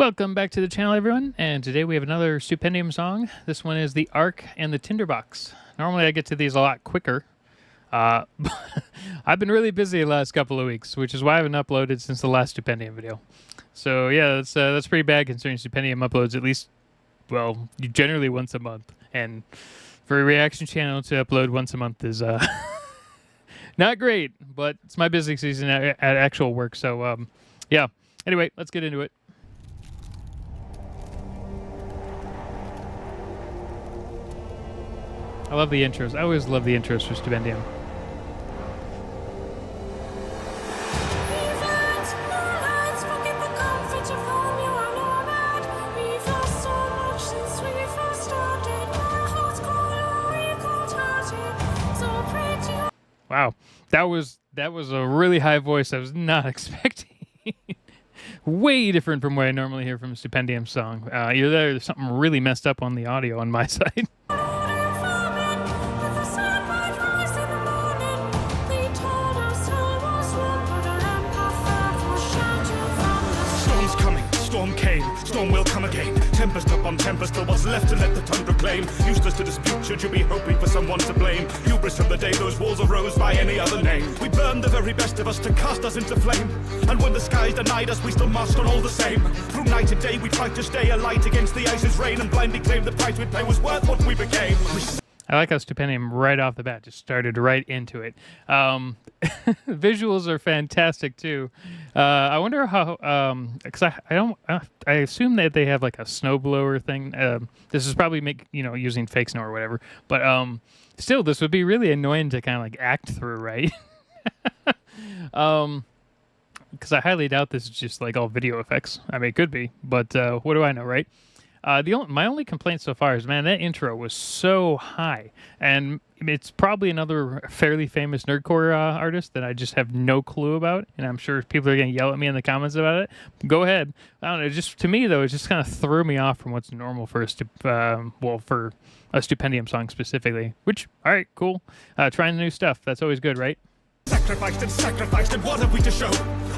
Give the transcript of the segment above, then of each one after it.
Welcome back to the channel, everyone, and today we have another Stupendium song. This one is the Ark and the Tinderbox. Normally I get to these a lot quicker. I've been really busy the last couple of weeks, which is why I haven't uploaded since the last Stupendium video. So yeah, that's pretty bad considering Stupendium uploads at least, well, generally once a month. And for a reaction channel to upload once a month is not great, but it's my busy season at actual work. So yeah, anyway, let's get into it. I love the intros. I always love the intros for Stupendium. Wow, that was a really high voice I was not expecting. Way different from what I normally hear from a Stupendium song. Either there's something really messed up on the audio on my side. Storm came, storm will come again. Tempest upon tempest, till what's left to let the tundra claim. Useless to dispute, should you be hoping for someone to blame. Hubris from the day those walls arose by any other name. We burned the very best of us to cast us into flame. And when the skies denied us, we still marched on all the same. Through night and day, we fight to stay alight against the ice's rain, and blindly claim the price we'd pay was worth what we became. I like how Stupendium right off the bat just started right into it. Visuals are fantastic too. I wonder how, because I assume that they have like a snowblower thing. This is probably using fake snow or whatever. But still, this would be really annoying to kind of like act through, right? Because I highly doubt this is just like all video effects. I mean, it could be, but what do I know, right? My only complaint so far is, man, that intro was so high, and it's probably another fairly famous nerdcore artist that I just have no clue about, and I'm sure people are going to yell at me in the comments about it. Go ahead. I don't know. Just to me though, it just kind of threw me off from what's normal for a for a Stupendium song specifically. Which, all right, cool. Trying new stuff. That's always good, right? Sacrificed, and what have we to show?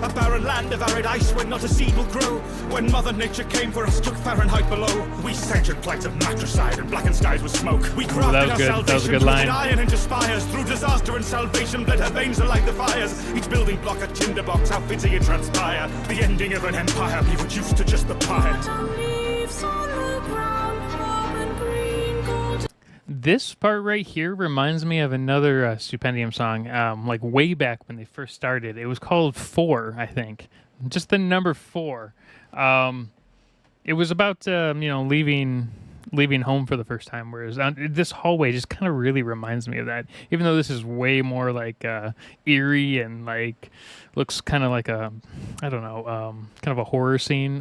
A barren land of arid ice where not a seed will grow. When Mother Nature came for us, took Fahrenheit below. We sanctioned plights of matricide and blackened skies with smoke. We crafted our salvation, that was a good line. Iron into spires. Through disaster and salvation, bled her veins alight the fires. Each building block a tinderbox, how fitting it transpire. The ending of an empire, be reduced to just the pyre. This part right here reminds me of another Stupendium song, like way back when they first started. It was called 4, I think. Just the number 4. It was about, leaving home for the first time, whereas this hallway just kind of really reminds me of that. Even though this is way more like eerie and like looks kind of like a, I don't know, kind of a horror scene.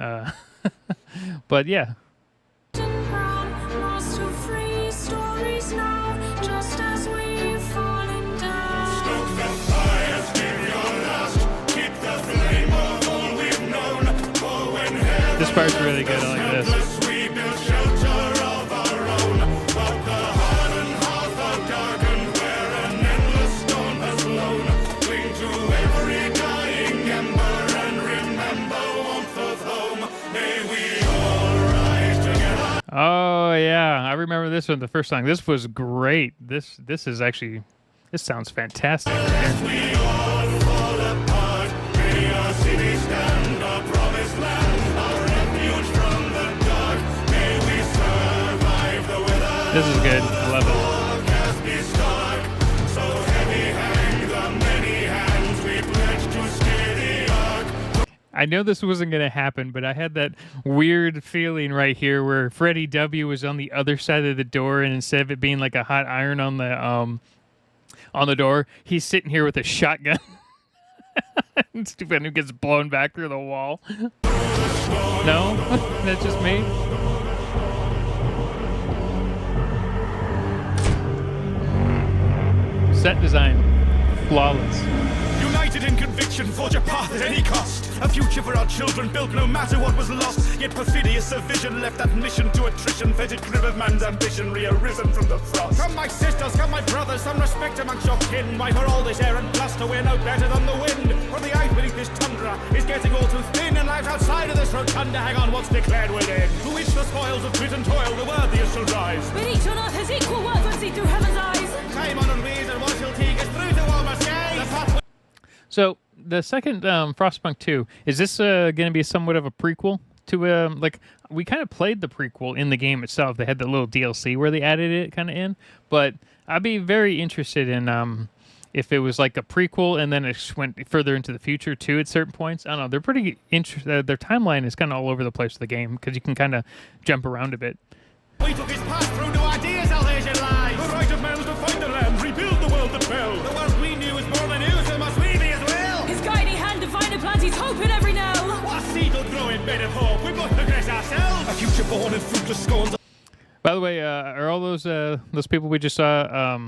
But yeah. This part's really good. I like this. Oh yeah, I remember this one, the first song. This was great. This is actually, this sounds fantastic. This is good. I love it. I know this wasn't going to happen, but I had that weird feeling right here where Freddie W was on the other side of the door, and instead of it being like a hot iron on the door, he's sitting here with a shotgun. Stupendium gets blown back through the wall. No? That's just me? Set design, flawless. United in conviction, forge a path at any cost. A future for our children built no matter what was lost. Yet perfidious a vision left that mission to attrition. Fetid grip of man's ambition re-arisen from the frost. Come my sisters, come my brothers, some respect amongst your kin. Why for all this air and bluster we're no better than the wind. For the ice beneath this tundra is getting all too thin. And life outside of this rotunda hang on what's declared within. To which the spoils of grit and toil the worthiest shall rise. But each on earth has equal worth when seen through heaven's eyes. Time on reason what shall take us through to Walmer's gaze. So the second Frostpunk 2, is this going to be somewhat of a prequel to like we kind of played the prequel in the game itself. They had the little DLC where they added it kind of in, but I'd be very interested in if it was like a prequel and then it went further into the future too at certain points. I don't know. They're pretty interesting. Their timeline is kind of all over the place with the game because you can kind of jump around a bit. We took his path through to ideas, salvation lies. The right of man to find the land, rebuild the world that fell. The world we knew is more than new, so must we be as well. His guiding hand divined plants his hope in every knell. What seed will grow in bed of hope? We must progress ourselves. A future born in fruitless scorns. By the way, are all those people we just saw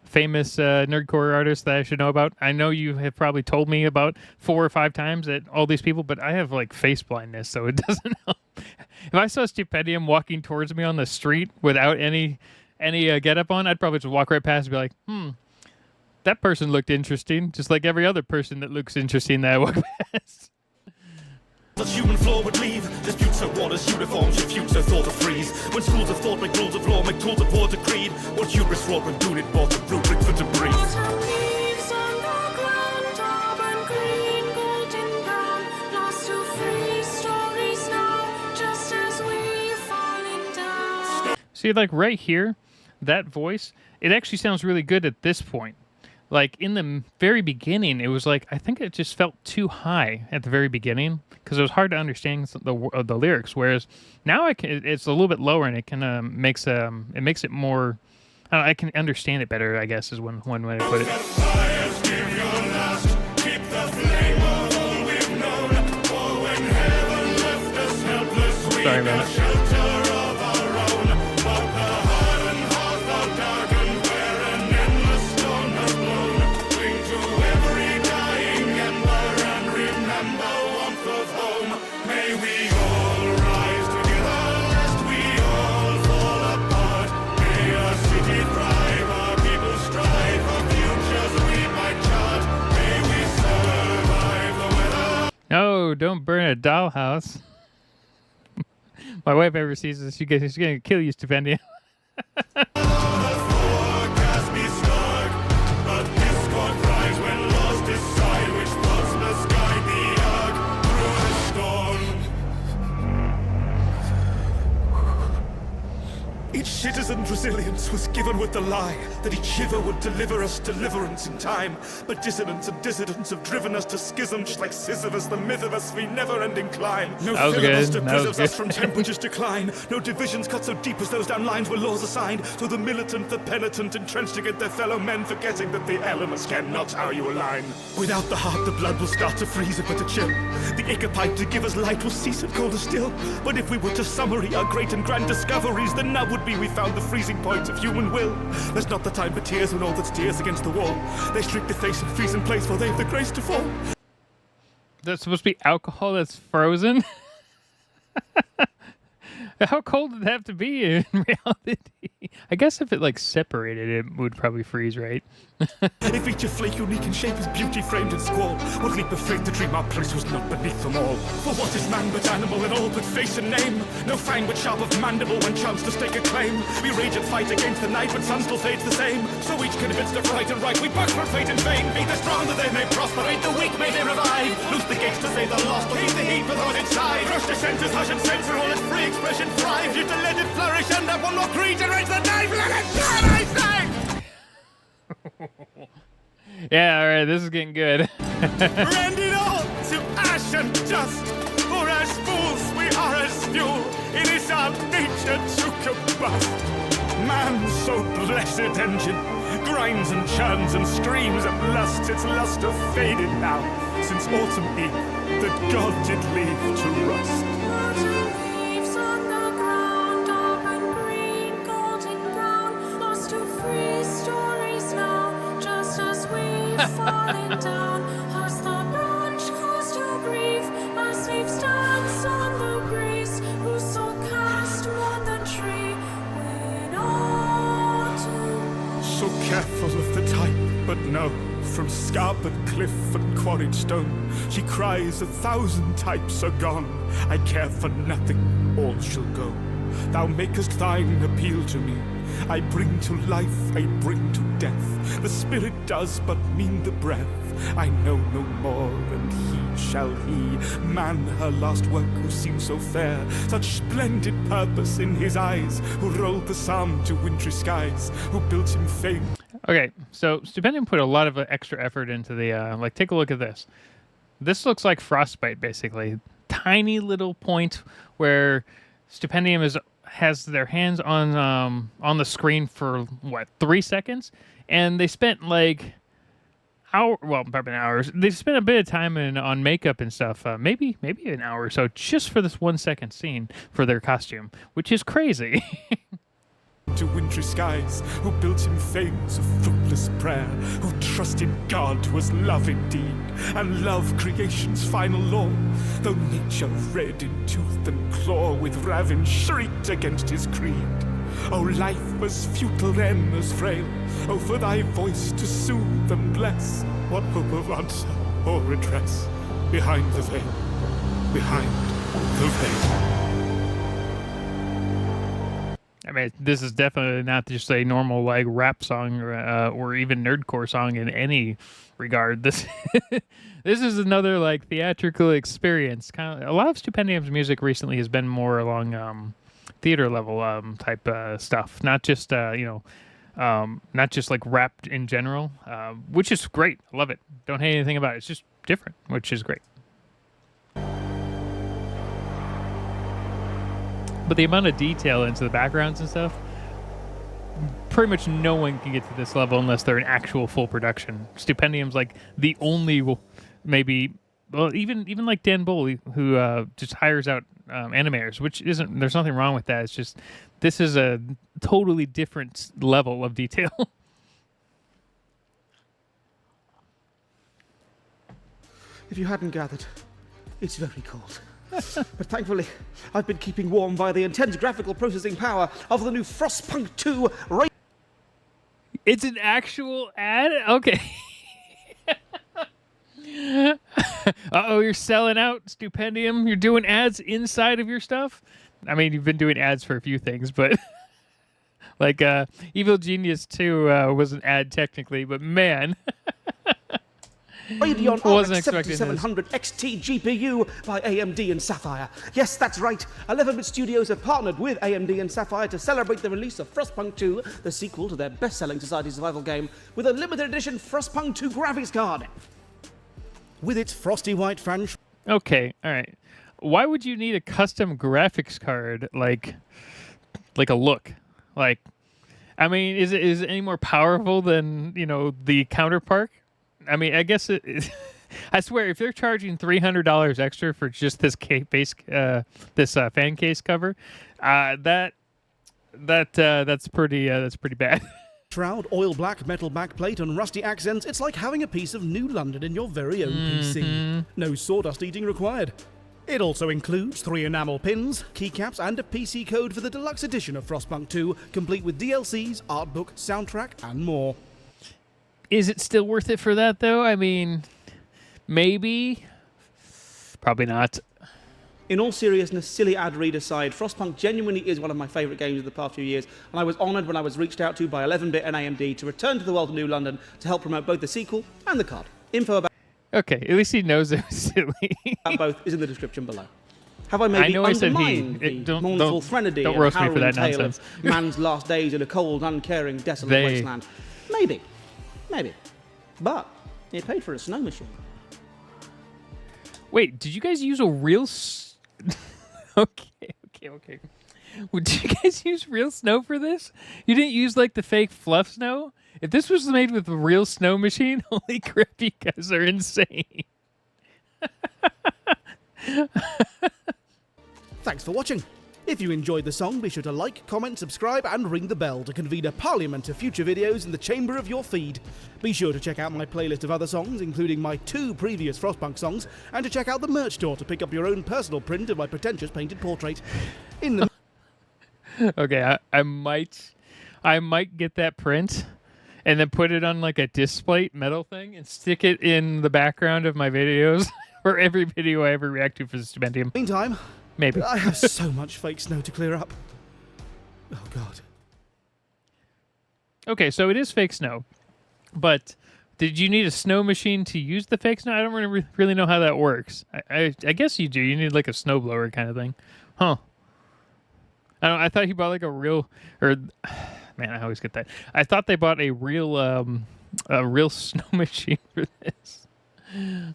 famous nerdcore artists that I should know about? I know you have probably told me about 4 or 5 times that all these people, but I have like face blindness, so it doesn't help. If I saw Stupendium walking towards me on the street without any get up on, I'd probably just walk right past and be like, that person looked interesting, just like every other person that looks interesting that I walk past. The human flaw would leave. Disputes of waters, uniforms, refute so thought of freeze. When schools of thought make rules of law, make tools of war to creed. What hubris wrought when Doon it bought the rubric for debris. Autumn leaves on the ground, auburn green, golden brown, lost to free stories now, just as we've fallen down. See, like right here, that voice, it actually sounds really good at this point. Like in the very beginning, it was like, I think it just felt too high at the very beginning because it was hard to understand the lyrics. Whereas now it's a little bit lower and it kind of makes it more, I don't know, I can understand it better, I guess, is one way to put it. Sorry about it. No, don't burn a dollhouse. My wife ever sees this, she's going to kill you, Stupendium. Each citizen's resilience was given with the lie that each shiver would deliver us deliverance in time. But dissonance and dissidents have driven us to schism, just like Sisyphus, the myth of us, we never-ending climb. No filibuster preserves us from temperature's decline. No divisions cut so deep as those down lines where laws assigned. So the militant, the penitent, entrenched against their fellow men, forgetting that the elements cannot how you align. Without the heart, the blood will start to freeze but to chill. The ichor pipe to give us light will cease and colder still. But if we were to summary our great and grand discoveries, then now would be we found the freezing point of human will. There's not the time for tears when all that's tears against the wall. They streak the face and freeze in place for they've the grace to fall. That's supposed to be alcohol that's frozen? How cold would it have to be in reality? I guess if it like separated, it would probably freeze, right? If each a flake unique in shape is beauty framed in squall, what leap of faith to dream our place was not beneath them all. For what is man but animal in all but face and name? No fang but sharp of mandible when chance to stake a claim. We rage and fight against the night, but sun still fades the same. So each convinced of right and right, we buck for fate in vain. Make the strong that they may prosper, aid the weak may they revive. Loose the gates to save the lost, or keep the heat without inside. Crush the senses, hush and censor all its free expression thrive. You to let it flourish and that one more creed to raise the knife. Let it burn, I say! Yeah, all right, this is getting good. Rend it all to ash and dust. For as fools we are as fuel. It is our nature to combust. Man's so blessed engine grinds and churns and screams and lusts. Its luster faded now, since autumn eve that God did leave to rust. Autumn leaves on the ground, auburn green, golden brown, lost to free stories now, just as we've fallen down. As the branch goes to So careful of the type, but no. From scarped cliff and quarried stone, she cries 1,000 types are gone. I care for nothing, all shall go. Thou makest thine appeal to me. I bring to life, I bring to death. The spirit does but mean the breath. I know no more, and he shall he. Man, her last work, who seemed so fair, such splendid purpose in his eyes, who rolled the psalm to wintry skies, who built him fame. Okay, so Stupendium put a lot of extra effort into the, like, take a look at this. This looks like Frostbite, basically. Tiny little point where Stupendium has their hands on the screen for, what, 3 seconds? And they spent, like, probably hours. They spent a bit of time on makeup and stuff, maybe an hour or so, just for this 1 second scene for their costume, which is crazy. To wintry skies, who built him fanes of fruitless prayer, who trusted God was love indeed, and love creation's final law. Though nature red in tooth and claw with ravin shrieked against his creed. O life as futile and as frail, oh for thy voice to soothe and bless, what hope of answer or redress behind the veil, behind the veil. I mean, this is definitely not just a normal like rap song or even nerdcore song in any regard. This this is another like theatrical experience. Kind of a lot of Stupendium's music recently has been more along theater level type stuff, not just not just like rap in general, which is great. I love it. Don't hate anything about it. It's just different, which is great. But the amount of detail into the backgrounds and stuff, pretty much no one can get to this level unless they're in actual full production. Stupendium's like the only, maybe, well, even like Dan Bull, who just hires out animators, which isn't, there's nothing wrong with that. It's just, this is a totally different level of detail. If you hadn't gathered, it's very cold. But thankfully, I've been keeping warm via the intense graphical processing power of the new Frostpunk 2 It's an actual ad? Okay. Uh-oh, you're selling out, Stupendium. You're doing ads inside of your stuff? I mean, you've been doing ads for a few things, but... like, Evil Genius 2 was an ad technically, but man... Radeon Wasn't RX expecting 7700 XT GPU by AMD and Sapphire. Yes, that's right. 11-bit studios have partnered with AMD and Sapphire to celebrate the release of Frostpunk 2, the sequel to their best-selling society survival game, with a limited edition Frostpunk 2 graphics card. With its frosty white fan... Okay, all right. Why would you need a custom graphics card like a look? Like, I mean, is it any more powerful than, you know, the counterpart? I mean, I guess it is. I swear, if they're charging $300 extra for just this fan case cover, that's pretty bad. Shroud, oil black metal backplate and rusty accents, it's like having a piece of New London in your very own PC. No sawdust eating required. It also includes 3 enamel pins, keycaps, and a PC code for the deluxe edition of Frostpunk 2, complete with DLCs, art book, soundtrack, and more. Is it still worth it for that, though? I mean, maybe. Probably not. In all seriousness, silly ad read aside, Frostpunk genuinely is one of my favourite games of the past few years, and I was honoured when I was reached out to by 11-bit and AMD to return to the world of New London to help promote both the sequel and the card. Info about Okay, at least he knows it was silly. both is in the description below. Have I maybe undermined the mournful threnody and harrowing tale of man's last days in a cold, uncaring, desolate wasteland? Maybe. Maybe. But it paid for a snow machine. Wait, did you guys use a real... Okay. Did you guys use real snow for this? You didn't use, like, the fake fluff snow? If this was made with a real snow machine, holy crap, you guys are insane. Thanks for watching. If you enjoyed the song, be sure to like, comment, subscribe, and ring the bell to convene a parliament of future videos in the chamber of your feed. Be sure to check out my playlist of other songs, including my 2 previous Frostpunk songs, and to check out the merch store to pick up your own personal print of my pretentious painted portrait. In the Okay, I might get that print, and then put it on like a display metal thing and stick it in the background of my videos or every video I ever react to for the Stupendium. Meantime, Maybe. I have so much fake snow to clear up. Oh god. Okay, so it is fake snow, but did you need a snow machine to use the fake snow? I don't really know how that works. I guess you do. You need like a snowblower kind of thing. Huh. I thought he bought like a real, or man, I always get that. I thought they bought a real snow machine for this.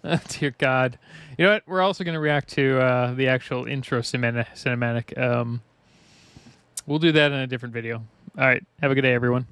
Oh, dear God. You know what? We're also going to react to the actual intro cinematic. We'll do that in a different video. All right. Have a good day, everyone.